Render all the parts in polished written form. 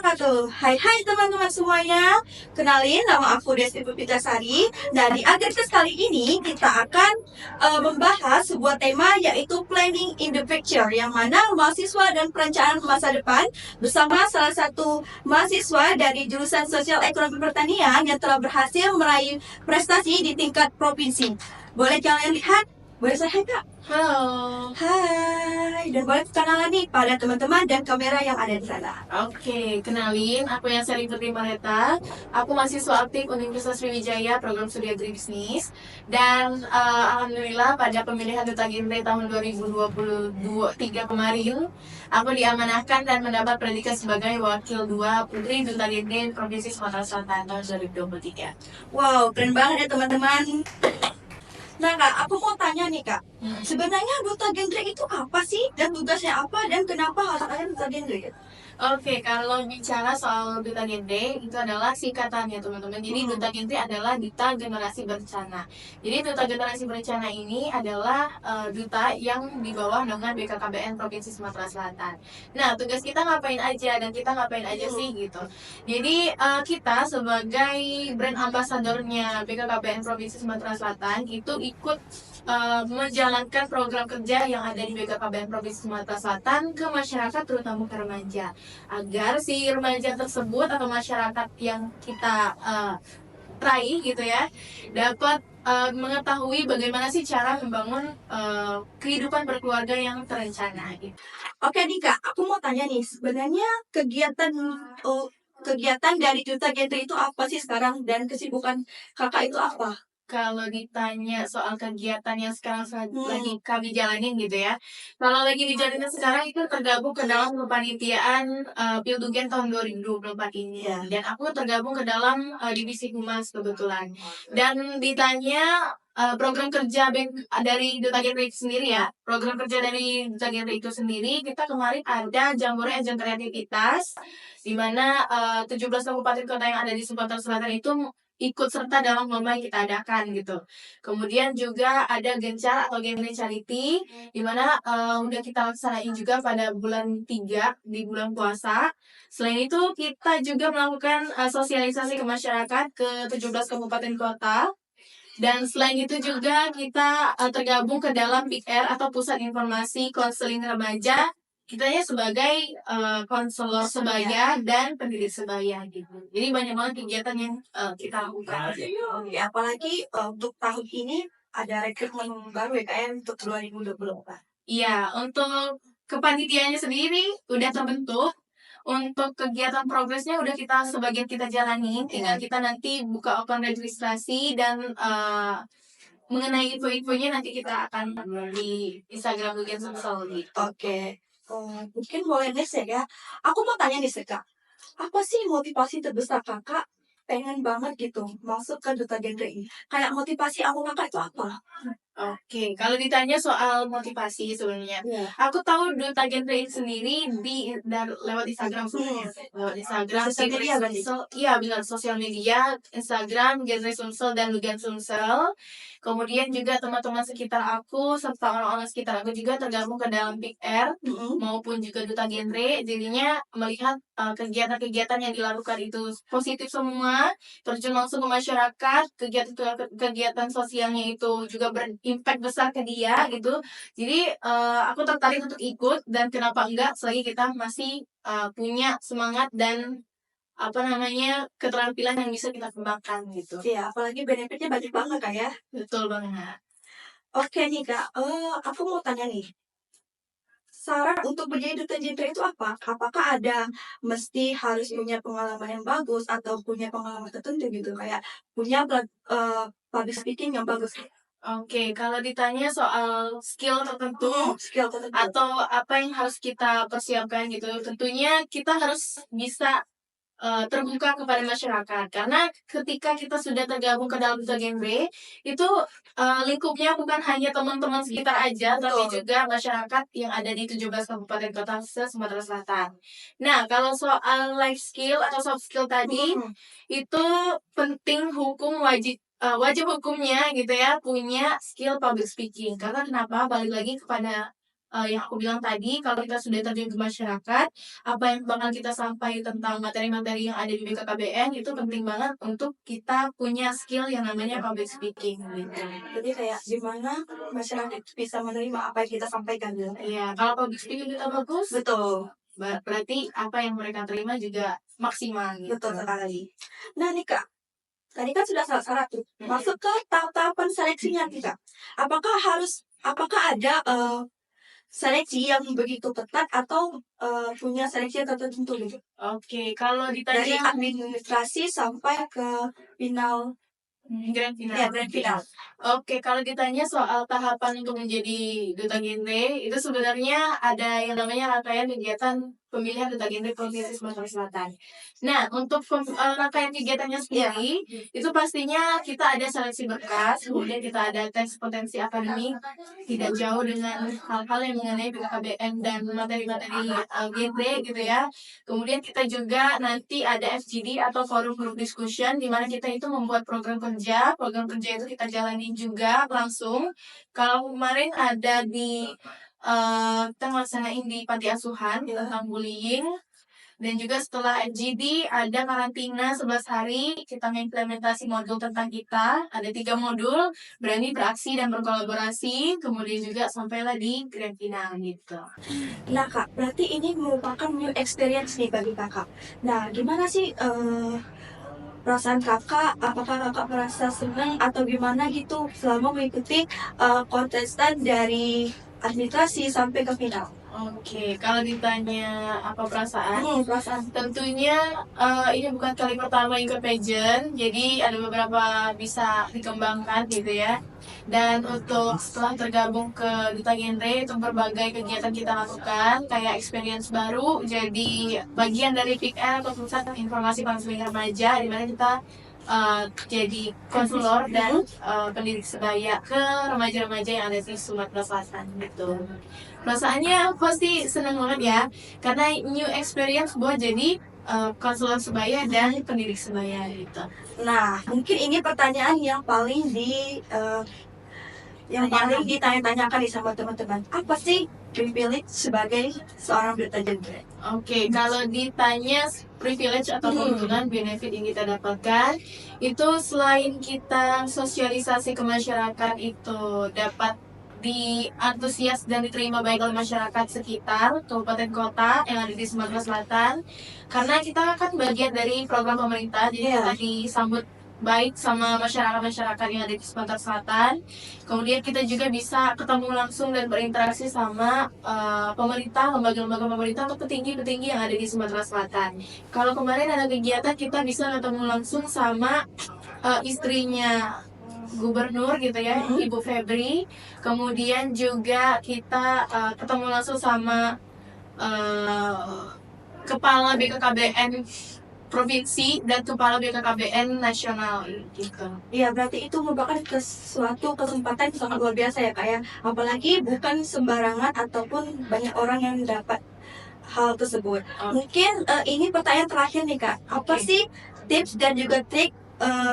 wabarakatuh. Hai teman-teman semuanya. Kenalin, nama aku Desti Pupitasari. Dan di Agrites kali ini kita akan membahas sebuah tema yaitu Planning in the Future, yang mana mahasiswa dan perencanaan masa depan bersama salah satu mahasiswa dari jurusan Sosial Ekonomi Pertanian yang telah berhasil meraih prestasi di tingkat provinsi. Boleh kalian lihat? Boleh saya hai, Kak? Halo. Hai, dan boleh kenalan nih pada teman-teman dan kamera yang ada di sana. Oke, kenalin, aku yang Sari Putri Mareta. Aku mahasiswa aktif Universitas Sriwijaya, program studi agribisnis. Dan alhamdulillah pada pemilihan Duta Genre tahun 2023 kemarin, aku diamanahkan dan mendapat predikat sebagai Wakil 2 Putri Duta Genre Provinsi Sumatera Selatan tahun 2023. Wow, keren banget ya teman-teman. Nah Kak, aku mau tanya nih Kak, sebenarnya Duta Genre itu apa sih? Dan tugasnya apa? Dan kenapa harus ada Duta Genre? Oke, kalau bicara soal Duta Genre, itu adalah singkatannya teman-teman. Jadi Duta Genre adalah Duta Generasi Berencana. Jadi Duta Generasi Berencana ini adalah duta yang di bawah naungan BKKBN Provinsi Sumatera Selatan. Nah, tugas kita ngapain aja dan kita ngapain aja sih gitu. Jadi kita sebagai brand ambassadornya BKKBN Provinsi Sumatera Selatan itu ikut menjalankan program kerja yang ada di BKKBN Provinsi Sumatera Selatan ke masyarakat, terutama ke remaja, agar si remaja tersebut atau masyarakat yang kita raih gitu ya dapat mengetahui bagaimana sih cara membangun kehidupan berkeluarga yang terencana gitu. Oke nih Kak, aku mau tanya nih, sebenarnya kegiatan dari Duta Genre itu apa sih sekarang? Dan kesibukan kakak itu apa? Kalau ditanya soal kegiatan yang sekarang lagi kami jalanin gitu ya, kalau lagi dijalanin sekarang itu tergabung ke dalam kepanitiaan Pildugen tahun 2024 ini. Dan aku tergabung ke dalam divisi humas kebetulan. Dan ditanya program kerja dari Duta Genre itu sendiri ya, program kerja dari Duta Genre itu sendiri, kita kemarin ada Jambore Ajang Kreativitas, di mana 17 kabupaten kota yang ada di Sumatera Selatan itu ikut serta dalam lomba yang kita adakan gitu. Kemudian juga ada Gencar atau Genre Charity, di mana udah kita laksanain juga pada bulan 3 di bulan puasa. Selain itu kita juga melakukan sosialisasi ke masyarakat ke 17 kabupaten kota. Dan selain itu juga kita tergabung ke dalam PIKR atau Pusat Informasi Konseling Remaja, kitanya sebagai konselor sebaya dan pendidik sebaya gitu. Jadi banyak banget kegiatan yang kita lakukan. Oke, apalagi untuk tahun ini ada rekrutmen baru ya Kak ya untuk 2024. Iya, untuk kepanitiaannya sendiri udah terbentuk. Untuk kegiatan progresnya udah sebagian kita jalanin, tinggal kita nanti buka open registrasi dan mengenai info-infonya nanti kita akan di Instagram Lugen Sumsel gitu. Oke. Mungkin boleh nih ya. Aku mau tanya nih Kak, apa sih motivasi terbesar kakak pengen banget gitu masuk ke Duta Genre ini? Kayak motivasi aku kakak itu apa? Oke, kalau ditanya soal motivasi sebenarnya, aku tahu Duta Genre ini sendiri lewat Instagram sebenarnya. Lewat Instagram, Sosial media berarti? Iya benar, sosial media, Instagram, Genre Sumsel dan Lugan Sumsel. Kemudian juga teman-teman sekitar aku serta orang-orang sekitar aku juga tergabung ke dalam PIKR maupun juga Duta Genre. Jadinya melihat kegiatan-kegiatan yang dilakukan itu positif semua, terjun langsung ke masyarakat, kegiatan sosialnya itu juga berimpact besar ke dia gitu. Jadi aku tertarik untuk ikut, dan kenapa enggak selagi kita masih punya semangat dan keterampilan yang bisa kita kembangkan gitu. Iya, apalagi benefitnya banyak banget Kak ya. Betul banget. Oke nih Kak, aku mau tanya nih. Saran untuk menjadi duta genre itu apa? Apakah ada mesti harus punya pengalaman yang bagus atau punya pengalaman tertentu gitu kayak punya public speaking yang bagus? Oke, kalau ditanya soal skill tertentu Skill tertentu. atau apa yang harus kita persiapkan gitu, tentunya kita harus bisa terbuka kepada masyarakat, karena ketika kita sudah tergabung ke dalam Duta Genre itu lingkupnya bukan hanya teman-teman sekitar aja, tapi juga masyarakat yang ada di 17 kabupaten kota se-Sumatera Selatan. Nah, kalau soal life skill atau soft skill tadi itu penting, wajib hukumnya gitu ya punya skill public speaking. Karena kenapa? Balik lagi kepada yang aku bilang tadi, kalau kita sudah terjun ke masyarakat, apa yang bakal kita sampaikan tentang materi-materi yang ada di BKKBN itu penting banget untuk kita punya skill yang namanya public speaking gitu. Jadi kayak gimana masyarakat bisa menerima apa yang kita sampaikan gitu. Iya, kalau public speaking kita bagus, Betul, berarti apa yang mereka terima juga maksimal gitu. betul sekali. Nah nih Kak, tadi kan sudah syarat tuh. Masuk ke tahap-tahapan seleksinya nih Kak. Apakah ada seleksi yang begitu ketat atau punya seleksi yang tertentu gitu? Oke, kalau Dari ditanya administrasi sampai ke final, grand final. ya grand final. Oke, kalau ditanya soal tahapan untuk menjadi duta genre, itu sebenarnya ada yang namanya rangkaian kegiatan pemilihan duta genre Provinsi Sumatera Selatan. Nah, untuk rangkaian kegiatannya sendiri, itu pastinya kita ada seleksi berkas, kemudian kita ada tes potensi akademik, tidak jauh dengan hal-hal yang mengenai BKKBN dan materi-materi genre gitu ya. Kemudian kita juga nanti ada FGD atau forum group discussion, di mana kita itu membuat program kerja itu kita jalanin juga langsung. Kalau kemarin ada di kita ngelaksanain di panti asuhan tentang bullying, dan juga setelah FGD ada karantina 11 hari, kita mengimplementasi modul tentang kita, ada 3 modul, berani beraksi dan berkolaborasi, kemudian juga sampailah di grand final gitu. Nah Kak, berarti ini merupakan new experience nih bagi Kakak. Nah, gimana sih perasaan Kakak? Apakah Kakak merasa senang atau gimana gitu selama mengikuti kontestan dari administrasi sampai ke final? Oke, kalau ditanya apa perasaan, Perasaan. tentunya ini bukan kali pertama ikut pageant, jadi ada beberapa bisa dikembangkan gitu ya. Dan untuk setelah tergabung ke Duta Genre, untuk berbagai kegiatan kita lakukan, kayak experience baru, jadi bagian dari PIKR atau Pusat Informasi Konseling Remaja, di mana kita jadi konselor dan pendidik sebaya ke remaja-remaja yang ada di Sumatera Selatan gitu. Perasaannya pasti senang banget ya, karena new experience buat jadi konselor sebaya dan pendidik sebaya gitu. Nah, mungkin ini pertanyaan yang paling ditanya-tanyakan nih sama teman-teman. Apa sih privilege sebagai seorang duta genre? Oke, kalau ditanya privilege atau keuntungan benefit yang kita dapatkan, itu selain kita sosialisasi ke masyarakat itu dapat diantusias dan diterima baik oleh masyarakat sekitar kabupaten kota yang ada di Sumatera Selatan, karena kita kan bagian dari program pemerintah, jadi kita disambut baik sama masyarakat yang ada di Sumatera Selatan. Kemudian kita juga bisa ketemu langsung dan berinteraksi sama pemerintah, lembaga-lembaga pemerintah atau petinggi-petinggi yang ada di Sumatera Selatan. Kalau kemarin ada kegiatan, kita bisa ketemu langsung sama istrinya gubernur gitu ya, Ibu Febri. Kemudian juga kita ketemu langsung sama kepala BKKBN provinsi dan kepala BKKBN nasional gitu. Iya, berarti itu merupakan suatu kesempatan yang sangat luar biasa ya Kak ya. Apalagi bukan sembarangan ataupun banyak orang yang dapat hal tersebut. Mungkin ini pertanyaan terakhir nih Kak. Apa sih tips dan juga trik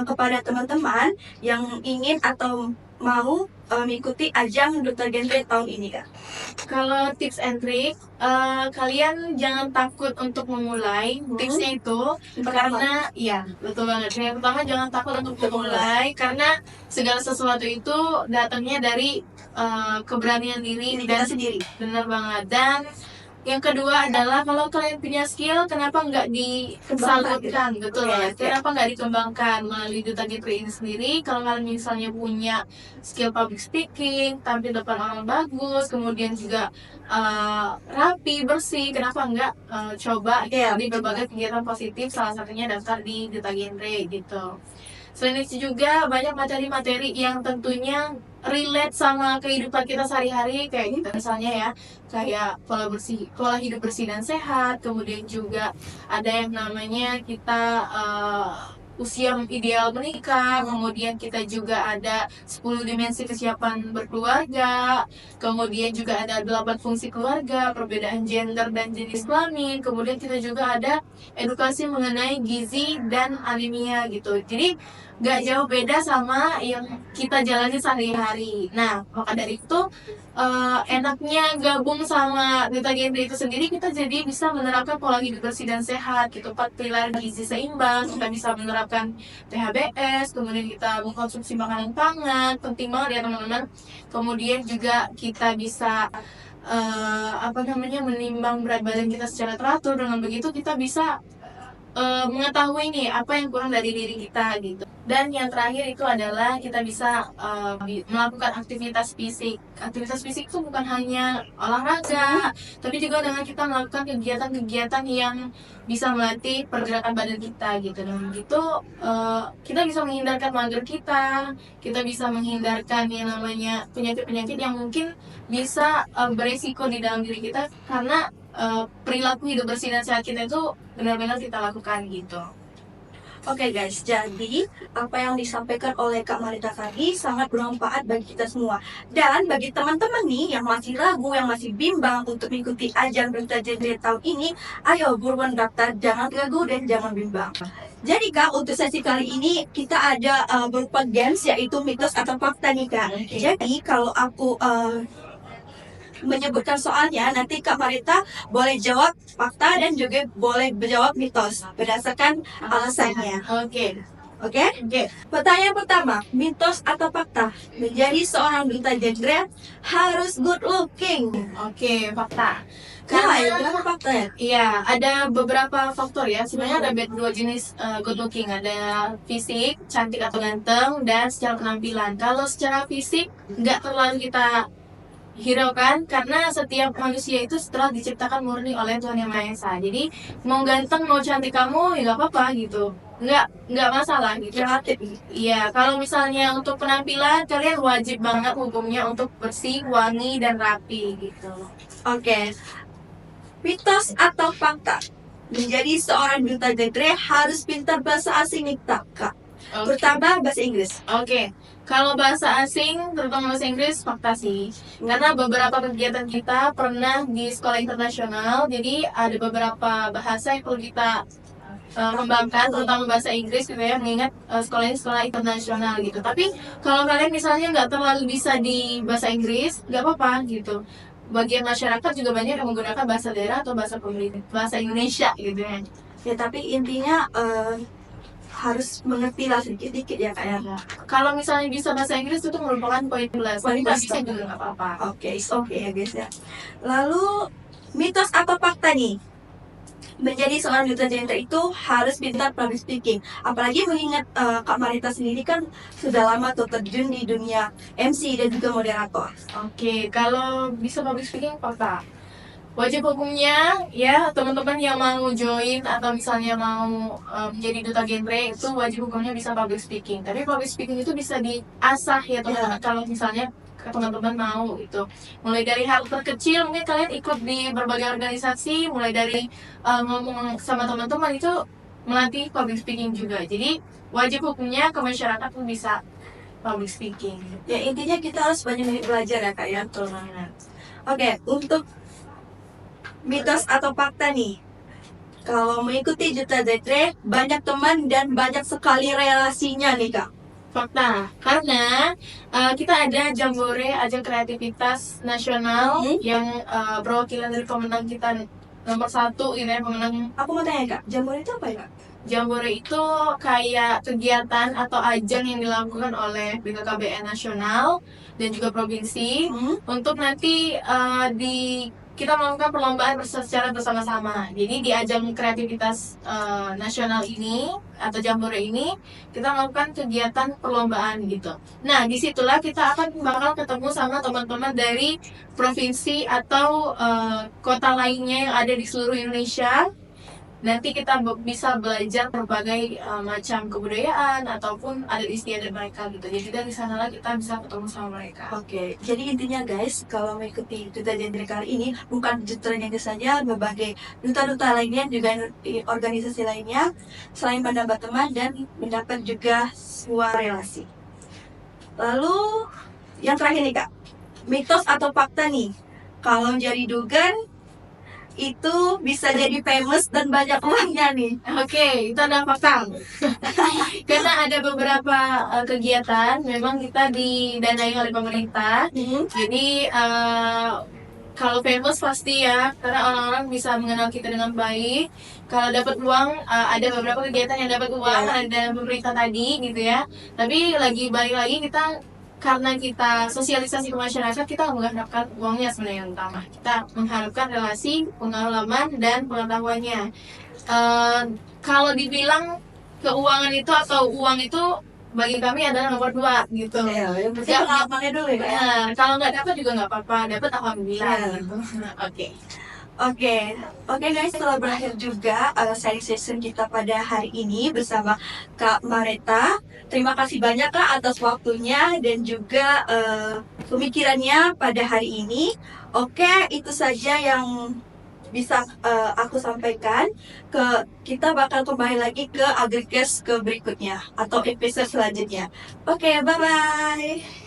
kepada teman-teman yang ingin atau mau mengikuti ajang Duta Genre tahun ini Kak? Kalau tips and trick, kalian jangan takut untuk memulai. Tipsnya itu karena ya betul banget. Yang pertama, jangan takut untuk memulai karena segala sesuatu itu datangnya dari keberanian diri dan sendiri. Benar banget. Dan yang kedua adalah kalau kalian punya skill, kenapa nggak disalurkan? Betul ya. Kenapa nggak dikembangkan melalui Duta Genre ini sendiri? Kalau kalian misalnya punya skill public speaking, tampil depan orang bagus, kemudian juga rapi, bersih, kenapa nggak coba di berbagai kegiatan positif, salah satunya daftar di Duta Genre gitu. Selain itu juga banyak materi-materi yang tentunya relate sama kehidupan kita sehari-hari, kayak gitu misalnya ya, kayak pola hidup bersih dan sehat. Kemudian juga ada yang namanya kita usia ideal menikah, kemudian kita juga ada 10 dimensi kesiapan berkeluarga, kemudian juga ada 8 fungsi keluarga, perbedaan gender dan jenis kelamin, kemudian kita juga ada edukasi mengenai gizi dan anemia gitu. Jadi gak jauh beda sama yang kita jalani sehari-hari. Nah, maka dari itu enaknya gabung sama Duta Genre itu sendiri, kita jadi bisa menerapkan pola hidup bersih dan sehat gitu, 4 pilar gizi seimbang, kita bisa menerapkan THBS, kemudian kita mengkonsumsi makanan pangan, penting banget ya teman-teman. Kemudian juga kita bisa menimbang berat badan kita secara teratur. Dengan begitu kita bisa mengetahui nih apa yang kurang dari diri kita gitu. Dan yang terakhir itu adalah kita bisa melakukan aktivitas fisik. Aktivitas fisik itu bukan hanya olahraga, tapi juga dengan kita melakukan kegiatan-kegiatan yang bisa melatih pergerakan badan kita gitu. Dan begitu kita bisa menghindarkan mager kita bisa menghindarkan yang namanya penyakit-penyakit yang mungkin bisa beresiko di dalam diri kita karena perilaku hidup bersih dan sehat kita itu benar-benar kita lakukan gitu. Oke guys, jadi apa yang disampaikan oleh Kak Marita tadi sangat bermanfaat bagi kita semua. Dan bagi teman-teman nih yang masih ragu, yang masih bimbang untuk mengikuti ajang Duta Genre tahun ini, ayo buruan daftar, jangan ragu dan jangan bimbang. Jadi Kak, untuk sesi kali ini kita ada berupa games, yaitu mitos atau fakta nih Kak. Jadi kalau aku menyebutkan soalnya, nanti Kak Marita boleh jawab fakta dan juga boleh menjawab mitos berdasarkan alasannya. Oke. Oke? Pertanyaan pertama, mitos atau fakta? Menjadi seorang duta genre harus good looking. Oke, fakta. Kenapa fakta ya? Iya, ada beberapa faktor ya. Sebenarnya ada dua jenis good looking. Ada fisik, cantik atau ganteng, dan secara penampilan. Kalau secara fisik, nggak terlalu kita hiraukan karena setiap manusia itu setelah diciptakan murni oleh Tuhan Yang Maha Esa. Jadi mau ganteng mau cantik kamu ya nggak apa-apa gitu, nggak masalah gitu. Iya, kalau misalnya untuk penampilan kalian wajib banget hukumnya untuk bersih, wangi dan rapi gitu. Oke. Mitos atau fakta? Menjadi seorang duta genre harus pintar bahasa asing nih Kak. Terutama bahasa Inggris. Oke. Kalau bahasa asing, terutama bahasa Inggris, fakta sih. Karena beberapa kegiatan kita pernah di sekolah internasional, jadi ada beberapa bahasa yang perlu kita kembangkan, terutama bahasa Inggris gitu ya, mengingat sekolah ini sekolah internasional gitu. Tapi kalau kalian misalnya nggak terlalu bisa di bahasa Inggris, nggak apa-apa gitu. Bagian masyarakat juga banyak yang menggunakan bahasa daerah atau bahasa pemerintah, bahasa Indonesia gitu ya. Ya, tapi intinya harus mengerti lah sedikit-sedikit ya Kak ya. Kalau misalnya bisa bahasa Inggris itu merupakan poin plus. Poin bisa juga nggak apa-apa. Oke ya guys ya. Lalu mitos atau fakta nih? Menjadi seorang duta genre itu harus pintar public speaking. Apalagi mengingat Kak Marita sendiri kan sudah lama tuh terjun di dunia MC dan juga moderator. Oke, kalau bisa public speaking fakta. Wajib hukumnya ya teman-teman yang mau join atau misalnya mau menjadi duta genre itu wajib hukumnya bisa public speaking. Tapi public speaking itu bisa diasah ya teman-teman. Kalau misalnya teman-teman mau itu mulai dari hal terkecil, mungkin kalian ikut di berbagai organisasi, mulai dari ngomong sama teman-teman itu melatih public speaking juga. Jadi wajib hukumnya ke masyarakat pun bisa public speaking. Ya intinya kita harus banyak belajar ya Kak ya. Betul banget. Oke, untuk mitos atau fakta nih, kalau mengikuti Duta Genre banyak teman dan banyak sekali relasinya nih Kak. Fakta, karena kita ada Jambore, ajang kreativitas nasional yang perwakilan dari pemenang kita nomor 1 gitu ya, pemenang. Aku mau tanya Kak, Jambore itu apa ya Kak? Jambore itu kayak kegiatan atau ajang yang dilakukan oleh BKKBN nasional dan juga provinsi untuk nanti kita melakukan perlombaan secara bersama-sama. Jadi di ajang kreativitas nasional ini atau Jambore ini kita melakukan kegiatan perlombaan gitu. Nah disitulah kita akan bakal ketemu sama teman-teman dari provinsi atau kota lainnya yang ada di seluruh Indonesia. nanti kita bisa belajar berbagai macam kebudayaan ataupun adat istiadat mereka gitu. Jadi dari sanalah kita bisa ketemu sama mereka. Oke, jadi intinya guys, kalau mengikuti Duta Gender kali ini bukan Duta Gender saja, berbagai duta-duta lainnya juga organisasi lainnya, selain mendapat teman dan mendapat juga sebuah relasi. Lalu yang terakhir nih Kak, mitos atau fakta nih, kalau jadi Dugan itu bisa jadi famous dan banyak uangnya nih. Oke, itu adalah fakta. Karena ada beberapa kegiatan memang kita didanai oleh pemerintah. Jadi kalau famous pasti ya, karena orang-orang bisa mengenal kita dengan baik. Kalau dapat uang, ada beberapa kegiatan yang dapat uang, ada pemerintah tadi gitu ya. Tapi balik lagi kita, karena kita sosialisasi ke masyarakat, kita mengharapkan uangnya sebenarnya yang utama. Kita mengharapkan relasi, pengalaman, dan pengetahuannya. Kalau dibilang keuangan itu atau uang itu bagi kami adalah nomor 2 gitu. Yang penting pengalamannya dulu ya. Kalau nggak dapat juga nggak apa-apa, dapat alhamdulillah gitu. Oke guys, telah berakhir juga sharing session kita pada hari ini bersama Kak Mareta. Terima kasih banyak Kak atas waktunya dan juga pemikirannya pada hari ini. Oke, itu saja yang bisa aku sampaikan. Kita bakal kembali lagi ke Agricast ke berikutnya atau episode selanjutnya. Oke, bye-bye.